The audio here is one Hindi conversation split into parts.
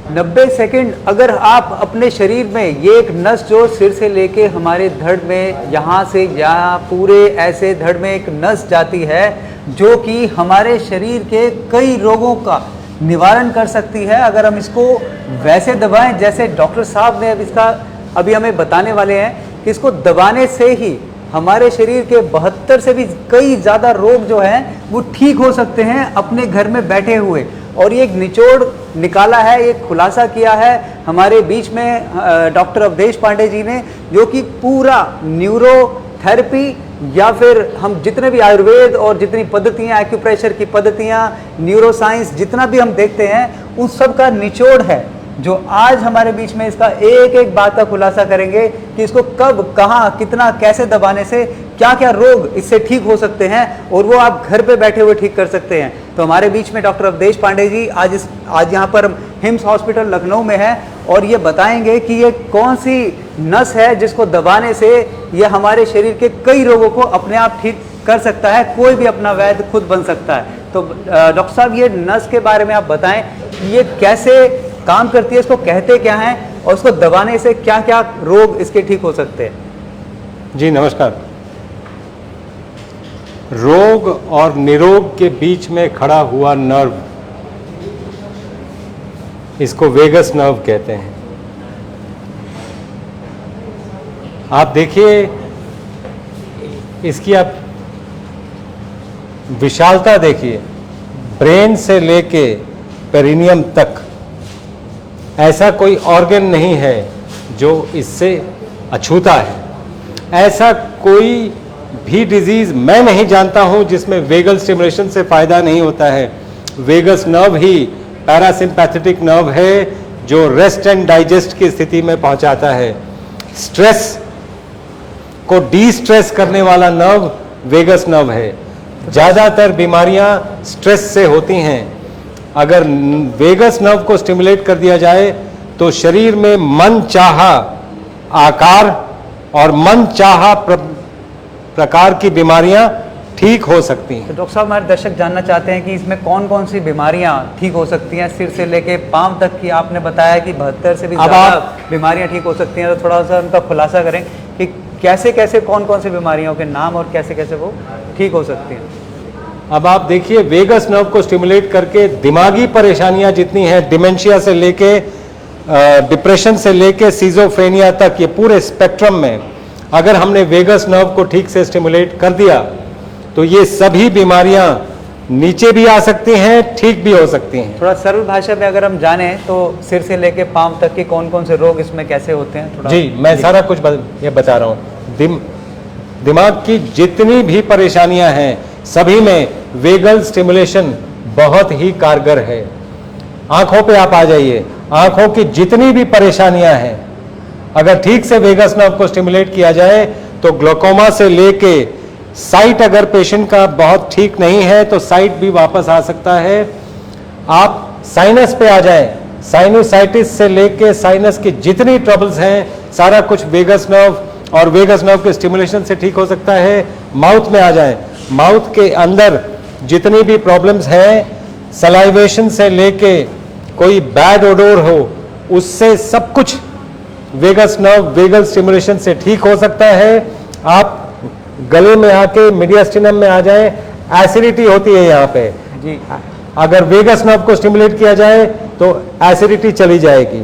90 सेकंड अगर आप अपने शरीर में ये एक नस जो सिर से लेके हमारे धड़ में यहाँ से यहाँ पूरे ऐसे धड़ में एक नस जाती है जो कि हमारे शरीर के कई रोगों का निवारण कर सकती है। अगर हम इसको वैसे दबाएं जैसे डॉक्टर साहब ने अब इसका अभी हमें बताने वाले हैं कि इसको दबाने से ही हमारे शरीर के 72 से भी कई ज़्यादा रोग जो हैं वो ठीक हो सकते हैं अपने घर में बैठे हुए। और ये एक निचोड़ निकाला है, एक खुलासा किया है हमारे बीच में डॉक्टर अवधेश पांडे जी ने, जो कि पूरा न्यूरोथेरेपी या फिर हम जितने भी आयुर्वेद और जितनी पद्धतियाँ, एक्यूप्रेशर की पद्धतियाँ, न्यूरोसाइंस जितना भी हम देखते हैं उन सब का निचोड़ है, जो आज हमारे बीच में इसका एक एक बात का खुलासा करेंगे कि इसको कब, कहाँ, कितना, कैसे दबाने से क्या क्या रोग इससे ठीक हो सकते हैं और वो आप घर पे बैठे हुए ठीक कर सकते हैं। तो हमारे बीच में डॉक्टर अवधेश पांडे जी आज यहाँ पर हिम्स हॉस्पिटल लखनऊ में है और ये बताएंगे कि ये कौन सी नस है जिसको दबाने से ये हमारे शरीर के कई रोगों को अपने आप ठीक कर सकता है। कोई भी अपना वैद्य खुद बन सकता है। तो डॉक्टर साहब ये नस के बारे में आप बताएं कि ये कैसे काम करती है, इसको कहते क्या हैं और इसको दबाने से क्या क्या रोग इसके ठीक हो सकते हैं। जी नमस्कार। रोग और निरोग के बीच में खड़ा हुआ नर्व, इसको वेगस नर्व कहते हैं। आप देखिए इसकी आप विशालता देखिए, ब्रेन से लेके पेरिनियम तक ऐसा कोई ऑर्गन नहीं है जो इससे अछूता है। ऐसा कोई भी डिजीज मैं नहीं जानता हूं जिसमें वेगल स्टिमुलेशन से फायदा नहीं होता है। वेगस नर्व ही पैरासिम्पैथेटिक नर्व है जो रेस्ट एंड डाइजेस्ट की स्थिति में पहुंचाता है। स्ट्रेस को डी स्ट्रेस करने वाला नर्व वेगस नर्व है। ज़्यादातर बीमारियां स्ट्रेस से होती हैं। अगर वेगस नर्व को स्टिमुलेट कर दिया जाए तो शरीर में मन चाहा आकार और मन चाहा प्रकार की बीमारियां ठीक हो सकती हैं। तो डॉक्टर साहब, हमारे दर्शक जानना चाहते हैं कि इसमें कौन कौन सी बीमारियां ठीक हो सकती हैं। सिर से लेके पांव तक की आपने बताया कि 72 से भी ज़्यादा बीमारियां ठीक हो सकती हैं, तो थोड़ा सा उनका खुलासा करें कि कैसे कैसे कौन कौन सी बीमारियों के नाम और कैसे कैसे वो ठीक हो सकती हैं। अब आप देखिए, वेगस नर्व को स्टिमुलेट करके दिमागी परेशानियां जितनी हैं, डिमेंशिया से लेके डिप्रेशन से लेके सिजोफ्रेनिया तक, ये पूरे स्पेक्ट्रम में अगर हमने वेगस नर्व को ठीक से स्टिमुलेट कर दिया तो ये सभी बीमारियां नीचे भी आ सकती हैं, ठीक भी हो सकती हैं। थोड़ा सरल भाषा में अगर हम जाने तो सिर से लेके पांव तक के कौन कौन से रोग इसमें कैसे होते हैं थोड़ा। जी मैं सारा कुछ ये बता रहा हूँ। दिमाग की जितनी भी परेशानियां हैं सभी में वेगल स्टिमुलेशन बहुत ही कारगर है। आंखों पे आप आ जाइए, आंखों की जितनी भी परेशानियां हैं अगर ठीक से वेगस नर्व को स्टिमुलेट किया जाए तो ग्लोकोमा से लेके साइट, अगर पेशेंट का बहुत ठीक नहीं है तो साइट भी वापस आ सकता है। आप साइनस पे आ जाएं, साइनोसाइटिस से लेके साइनस की जितनी ट्रबल्स हैं सारा कुछ वेगस नर्व और वेगस नर्व के स्टिमुलेशन से ठीक हो सकता है। माउथ में आ जाएं, माउथ के अंदर जितनी भी प्रॉब्लम्स हैं, सलाइवेशन से लेके कोई बैड ओडोर हो, उससे सब कुछ वेगस नर्व वेगल स्टिमुलेशन से ठीक हो सकता है। आप गले में आके मीडियास्टिनम में आ जाएं, एसिडिटी होती है यहाँ पे जी, अगर वेगस नर्व को स्टिमुलेट किया जाए तो एसिडिटी चली जाएगी।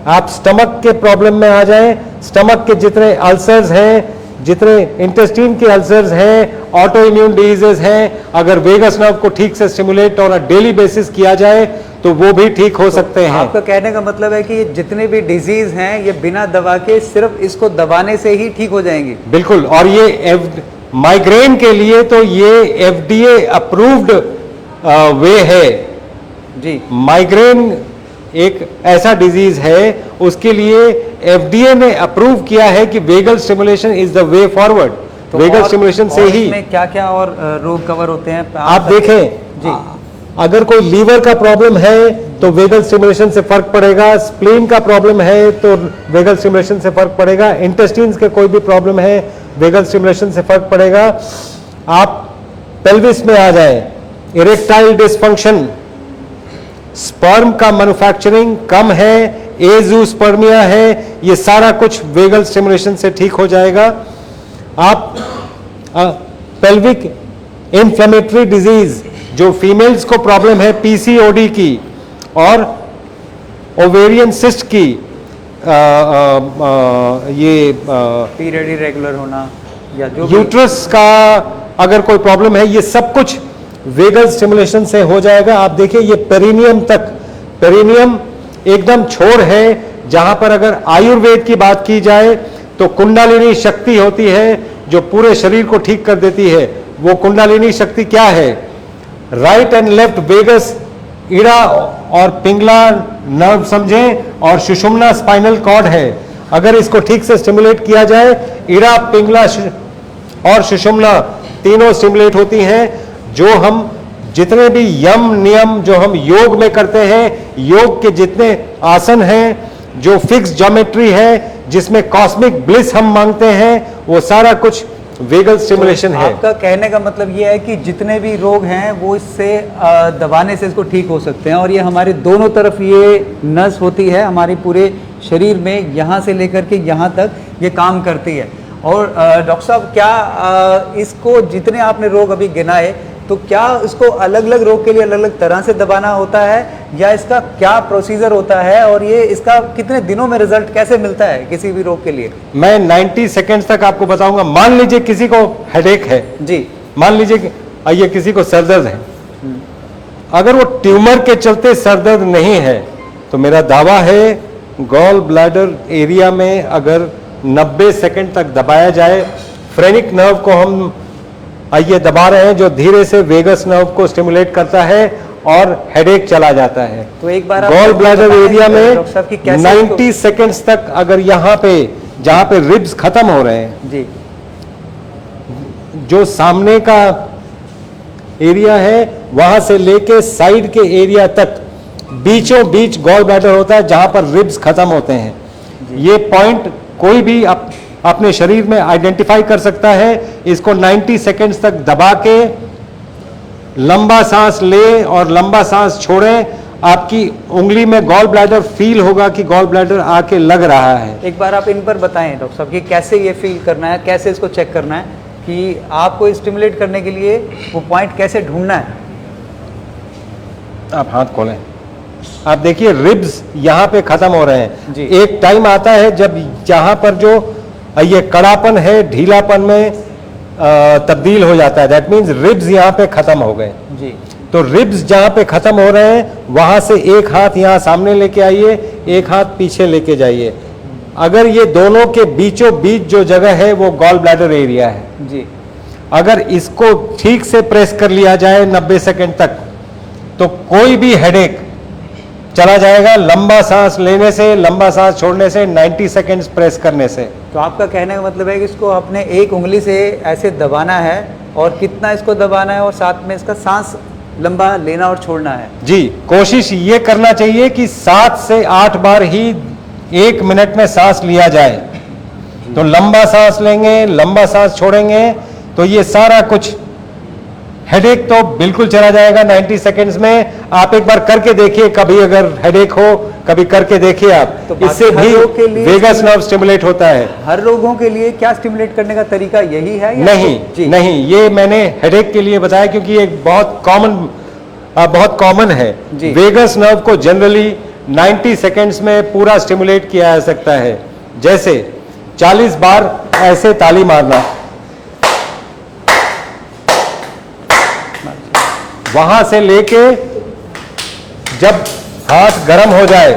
आप स्टमक के प्रॉब्लम में आ जाएं, स्टमक के जितने अल्सर्स हैं, जितने इंटेस्टाइन के अल्सर्स हैं, ऑटो इम्यून डिजीजेस हैं, अगर वेगस नर्व को ठीक से stimulate on a daily basis किया जाए तो वो भी ठीक हो सकते हैं। आपका कहने का मतलब है कि ये जितने भी डिजीज हैं ये बिना दवा के सिर्फ इसको दबाने से ही ठीक हो जाएंगी। बिल्कुल। और ये माइग्रेन के लिए तो ये FDA अप्रूव्ड वे है जी। माइग्रेन एक ऐसा डिजीज है, उसके लिए FDA ने अप्रूव किया है कि vagal stimulation is the way forward. तो वेगल स्टिमुलेशन से ही क्या क्या और रोग कवर होते हैं आप देखें जी। अगर कोई लीवर का प्रॉब्लम है तो वेगल स्टिमुलेशन से फर्क पड़ेगा, स्प्लीन का प्रॉब्लम है तो वेगल स्टिमुलेशन से फर्क पड़ेगा, इंटेस्टाइन्स के कोई भी प्रॉब्लम है वेगल स्टिमुलेशन से फर्क पड़ेगा। आप पेल्विस में आ जाएं, इरेक्टाइल डिसफंक्शन, स्पर्म का मैन्युफैक्चरिंग कम है, एजोस्पर्मिया है, ये सारा कुछ वेगल स्टिमुलेशन से ठीक हो जाएगा। आप पेल्विक इन्फ्लेमेटरी डिजीज जो फीमेल्स को प्रॉब्लम है पीसीओडी की और ओवेरियन सिस्ट की, ये पीरियड इरेगुलर होना या जो यूट्रस का अगर कोई प्रॉब्लम है, ये सब कुछ वेगल स्टिमुलेशन से हो जाएगा। आप देखिए ये पेरिनियम तक, पेरिनियम एकदम छोर है जहां पर अगर आयुर्वेद की बात की जाए तो कुंडलिनी शक्ति होती है जो पूरे शरीर को ठीक कर देती है। वो कुंडलिनी शक्ति क्या है? Right and left vagus, Ida और पिंगला नर्व समझें, और सुषुम्ना स्पाइनल कॉर्ड है। अगर इसको ठीक से स्टिमुलेट किया जाए, ईड़ा, पिंगला और सुषुम्ना तीनों स्टिमुलेट होती हैं। जो हम जितने भी यम नियम जो हम योग में करते हैं, योग के जितने आसन हैं, जो फिक्स ज्योमेट्री है, जिसमें कॉस्मिक ब्लिस हम मांगते हैं, वो सारा कुछ वेगल स्टिमुलेशन है। आपका कहने का मतलब ये है कि जितने भी रोग हैं वो इससे दबाने से इसको ठीक हो सकते हैं, और ये हमारे दोनों तरफ ये नस होती है हमारे पूरे शरीर में, यहाँ से लेकर के यहाँ तक ये काम करती है। और डॉक्टर साहब क्या इसको जितने आपने रोग अभी गिनाए, तो क्या इसको अलग अलग रोग के लिए अलग अलग तरह से दबाना होता है, या इसका क्या प्रोसीजर होता है, और ये इसका कितने दिनों में रिजल्ट कैसे मिलता है किसी भी रोग के लिए? मैं 90 सेकेंड्स तक आपको बताऊंगा। मान लीजिए किसी को हेडेक है जी, मान लीजिए कि ये किसी को सरदर्द है, अगर वो ट्यूमर के चलते सरदर्द नहीं है तो मेरा दावा है गॉल ब्लैडर एरिया में अगर 90 सेकंड तक दबाया जाए, फ्रेनिक नर्व को हम ये दबा रहे हैं जो धीरे से वेगस नर्व को स्टिमुलेट करता है और हेडेक चला जाता है। तो एक बार गॉल ब्लैडर एरिया में डॉक्टर साहब की कैसे 90 सेकंड्स तक अगर यहाँ पे जहां पे रिब्स खत्म हो रहे हैं, जी, जो सामने का एरिया है वहां से लेके साइड के एरिया तक बीचों बीच गॉल ब्लैडर होता है जहां पर रिब्स खत्म होते हैं। ये पॉइंट कोई भी अपने शरीर में आइडेंटिफाई कर सकता है। इसको 90 सेकेंड्स तक दबा के लंबा सांस ले और लंबा सांस छोड़ें, आपकी उंगली में गॉल ब्लैडर फील होगा कि गॉल ब्लैडर आके लग रहा है। एक बार आप इन पर बताएं डॉक्टर साहब कि कैसे ये फील करना है, कैसे इसको चेक करना है कि आपको स्टिमुलेट करने के लिए वो पॉइंट कैसे ढूंढना है। आप हाथ खोलें, आप देखिए रिब्स यहाँ पे खत्म हो रहे हैं। जी। एक टाइम आता है जब यहाँ पर जो ये कड़ापन है ढीलापन में तब्दील हो जाता है। दैट मीन्स रिब्स यहाँ पे खत्म हो गए। जी, तो रिब्स जहाँ पे खत्म हो रहे हैं वहां से एक हाथ यहाँ सामने लेके आइए, एक हाथ पीछे लेके जाइए। अगर ये दोनों के बीचों बीच जो जगह है वो गॉल ब्लैडर एरिया है। जी, अगर इसको ठीक से प्रेस कर लिया जाए 90 सेकंड तक तो कोई भी हेडेक चला जाएगा, लंबा सांस लेने से, लंबा सांस छोड़ने से, 90 सेकंड्स प्रेस करने से। तो आपका कहने का मतलब है कि इसको अपने एक उंगली से ऐसे दबाना है, और कितना इसको दबाना है, और साथ में इसका सांस लंबा लेना और छोड़ना है। जी, कोशिश ये करना चाहिए कि 7 से 8 बार ही 1 मिनट में सांस लिया जाए। तो लंबा सांस लेंगे, लंबा सांस छोड़ेंगे तो ये सारा कुछ हेडेक तो बिल्कुल चला जाएगा 90 सेकंड्स में। आप एक बार करके देखिए, कभी अगर हेडेक हो कभी करके देखिए आप। तो इससे हर भी रोग के लिए वेगस नर्व स्टिमुलेट होता है। हर रोगों के लिए क्या स्टिमुलेट करने का तरीका यही है या नहीं जी, नहीं, ये मैंने हेडेक के लिए बताया क्योंकि ये बहुत कॉमन है। जी। वेगस नर्व को जनरली 90 सेकंड्स में पूरा स्टिमुलेट किया जा सकता है। जैसे 40 बार ऐसे ताली मारना, वहां से लेके जब हाथ गर्म हो जाए,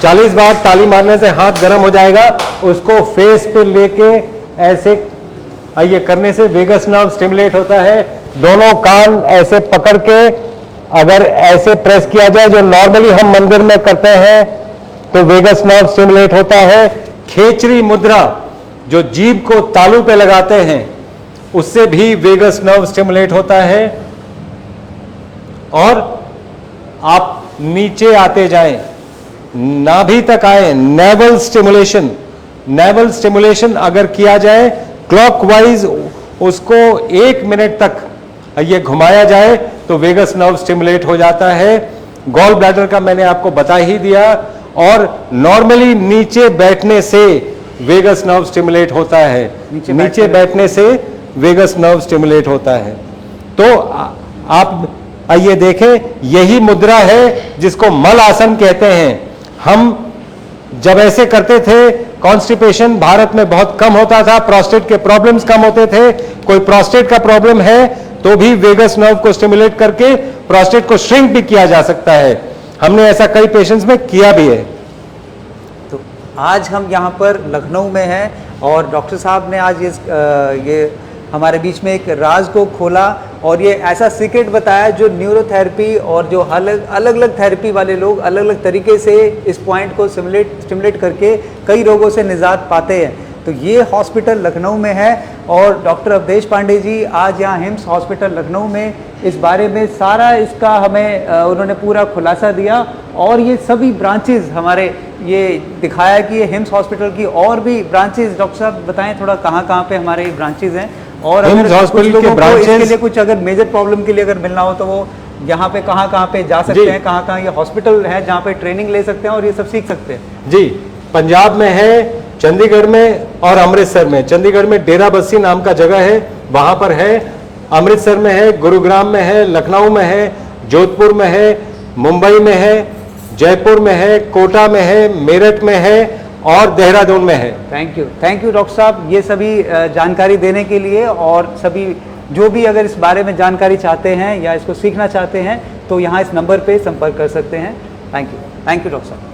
40 बार ताली मारने से हाथ गर्म हो जाएगा, उसको फेस पे लेके ऐसे ये करने से वेगस नर्व स्टिमुलेट होता है। दोनों कान ऐसे पकड़ के अगर ऐसे प्रेस किया जाए जो नॉर्मली हम मंदिर में करते हैं तो वेगस नर्व स्टिमुलेट होता है। खेचरी मुद्रा जो जीभ को तालू पे लगाते हैं उससे भी वेगस नर्व स्टिमुलेट होता है। और आप नीचे आते जाएं, नाभि तक आए, नेवल स्टिमुलेशन। नेवल स्टिमुलेशन अगर किया जाए क्लॉकवाइज, उसको 1 मिनट तक ये घुमाया जाए तो वेगस नर्व स्टिमुलेट हो जाता है। गॉल ब्लैडर का मैंने आपको बता ही दिया। और नॉर्मली नीचे बैठने से वेगस नर्व स्टिमुलेट होता है, नीचे बैठने से वेगस नर्व स्टिमुलेट होता है। तो आप आइए देखें, यही मुद्रा है जिसको मल आसन कहते हैं। हम जब ऐसे करते थे, कॉन्स्टिपेशन भारत में बहुत कम होता था, प्रोस्टेट के प्रॉब्लम्स कम होते थे। कोई प्रोस्टेट का प्रॉब्लम है तो भी वेगस नर्व को स्टिमुलेट करके प्रोस्टेट को श्रिंक भी किया जा सकता है। हमने ऐसा कई पेशेंट्स में किया भी है। तो आज हम यहाँ पर लखनऊ में हैं और डॉक्टर साहब ने आज ये हमारे बीच में एक राज को खोला और ये ऐसा सीक्रेट बताया जो न्यूरोथेरेपी और जो अलग अलग थेरेपी वाले लोग अलग अलग तरीके से इस पॉइंट को स्टिमुलेट करके कई रोगों से निजात पाते हैं। तो ये हॉस्पिटल लखनऊ में है और डॉक्टर अवधेश पांडे जी आज यहाँ हिम्स हॉस्पिटल लखनऊ में इस बारे में सारा इसका हमें उन्होंने पूरा खुलासा दिया और ये सभी ब्रांचेज हमारे ये दिखाया कि ये हिम्स हॉस्पिटल की और भी ब्रांचेज, डॉक्टर साहब बताएं थोड़ा कहाँ पे हमारे ब्रांचेज हैं और अगर हॉस्पिटल के ब्रांचेज इसके लिए कुछ अगर मेजर प्रॉब्लम के लिए अगर मिलना हो तो वो यहाँ पे कहाँ पे जा सकते हैं, कहाँ ये हॉस्पिटल है जहाँ पे ट्रेनिंग ले सकते हैं और ये सब सीख सकते हैं? जी, पंजाब में है, चंडीगढ़ में और अमृतसर में। चंडीगढ़ में डेरा बस्सी नाम का जगह है, वहां पर है। अमृतसर में है, गुरुग्राम में है, लखनऊ में है, जोधपुर में है, मुंबई में है, जयपुर में है, कोटा में है, मेरठ में है और देहरादून में है। थैंक यू डॉक्टर साहब ये सभी जानकारी देने के लिए। और सभी जो भी अगर इस बारे में जानकारी चाहते हैं या इसको सीखना चाहते हैं तो यहाँ इस नंबर पे संपर्क कर सकते हैं। थैंक यू डॉक्टर साहब।